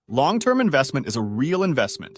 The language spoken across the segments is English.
Long-term investment is a real investment.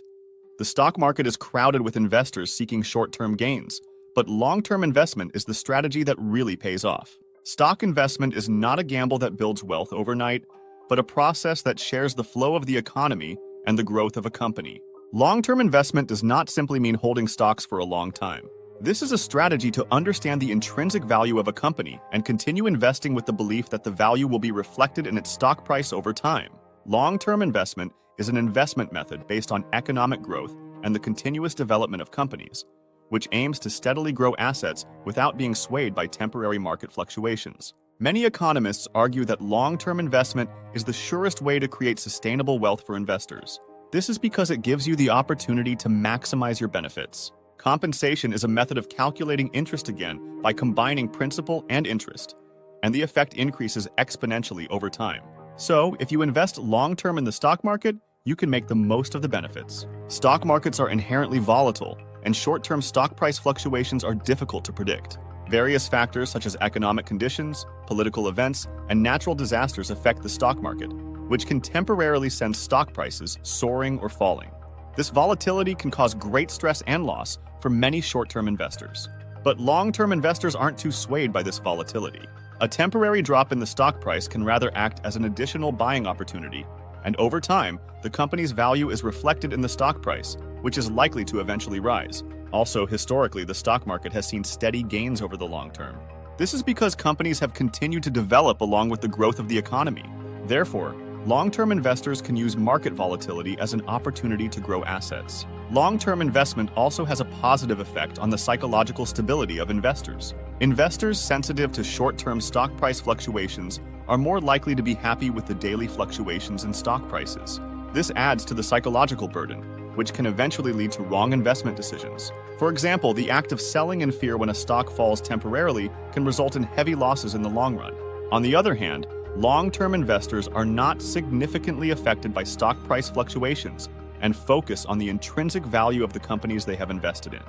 The stock market is crowded with investors seeking short-term gains, but long-term investment is the strategy that really pays off. Stock investment is not a gamble that builds wealth overnight, but a process that shares the flow of the economy and the growth of a company. Long-term investment does not simply mean holding stocks for a long time. This is a strategy to understand the intrinsic value of a company and continue investing with the belief that the value will be reflected in its stock price over time. Long-term investment is an investment method based on economic growth and the continuous development of companies, which aims to steadily grow assets without being swayed by temporary market fluctuations. Many economists argue that long-term investment is the surest way to create sustainable wealth for investors. This is because it gives you the opportunity to maximize your benefits. Compensation is a method of calculating interest again by combining principal and interest, and the effect increases exponentially over time. So, if you invest long-term in the stock market, you can make the most of the benefits. Stock markets are inherently volatile, and short-term stock price fluctuations are difficult to predict. Various factors such as economic conditions, political events, and natural disasters affect the stock market, which can temporarily send stock prices soaring or falling. This volatility can cause great stress and loss for many short-term investors. But long-term investors aren't too swayed by this volatility. A temporary drop in the stock price can rather act as an additional buying opportunity, and over time, the company's value is reflected in the stock price, which is likely to eventually rise. Also, historically, the stock market has seen steady gains over the long term. This is because companies have continued to develop along with the growth of the economy. Therefore, long-term investors can use market volatility as an opportunity to grow assets. Long-term investment also has a positive effect on the psychological stability of investors. Investors sensitive to short-term stock price fluctuations are more likely to be happy with the daily fluctuations in stock prices. This adds to the psychological burden, which can eventually lead to wrong investment decisions. For example, the act of selling in fear when a stock falls temporarily can result in heavy losses in the long run. On the other hand, long-term investors are not significantly affected by stock price fluctuations and focus on the intrinsic value of the companies they have invested in.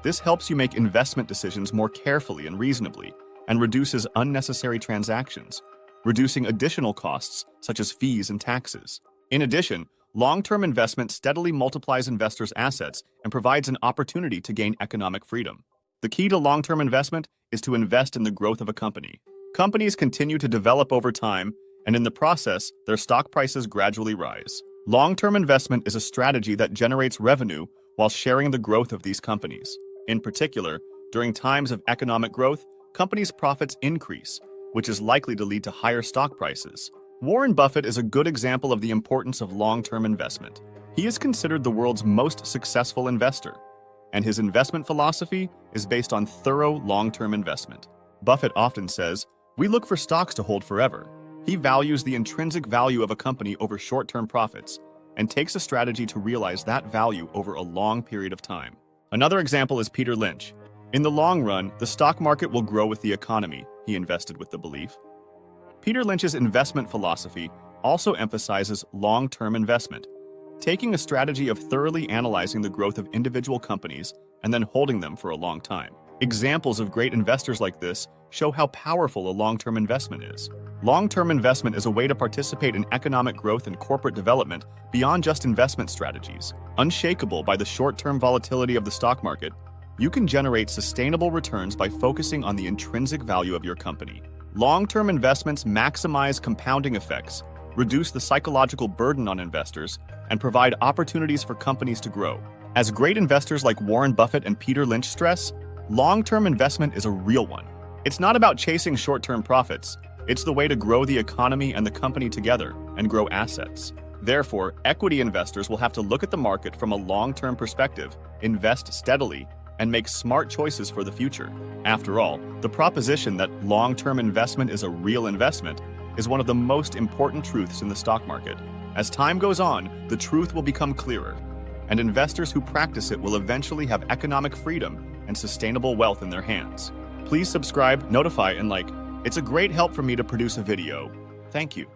This helps you make investment decisions more carefully and reasonably, and reduces unnecessary transactions, reducing additional costs such as fees and taxes. In addition, long-term investment steadily multiplies investors' assets and provides an opportunity to gain economic freedom. The key to long-term investment is to invest in the growth of a company. Companies continue to develop over time, and in the process, their stock prices gradually rise. Long-term investment is a strategy that generates revenue while sharing the growth of these companies. In particular, during times of economic growth, companies' profits increase, which is likely to lead to higher stock prices. Warren Buffett is a good example of the importance of long-term investment. He is considered the world's most successful investor, and his investment philosophy is based on thorough long-term investment. Buffett often says, "We look for stocks to hold forever." He values the intrinsic value of a company over short-term profits and takes a strategy to realize that value over a long period of time. Another example is Peter Lynch. In the long run, the stock market will grow with the economy, he invested with the belief. Peter Lynch's investment philosophy also emphasizes long-term investment, taking a strategy of thoroughly analyzing the growth of individual companies and then holding them for a long time. Examples of great investors like this show how powerful a long-term investment is. Long-term investment is a way to participate in economic growth and corporate development beyond just investment strategies. Unshakable by the short-term volatility of the stock market, you can generate sustainable returns by focusing on the intrinsic value of your company. Long-term investments maximize compounding effects, reduce the psychological burden on investors, and provide opportunities for companies to grow. As great investors like Warren Buffett and Peter Lynch stress, long-term investment is a real one. It's not about chasing short-term profits. It's the way to grow the economy and the company together and grow assets. Therefore, equity investors will have to look at the market from a long-term perspective, invest steadily, and make smart choices for the future. After all, the proposition that long-term investment is a real investment is one of the most important truths in the stock market. As time goes on, the truth will become clearer, and investors who practice it will eventually have economic freedom and sustainable wealth in their hands. Please subscribe, notify, and like. It's a great help for me to produce a video. Thank you.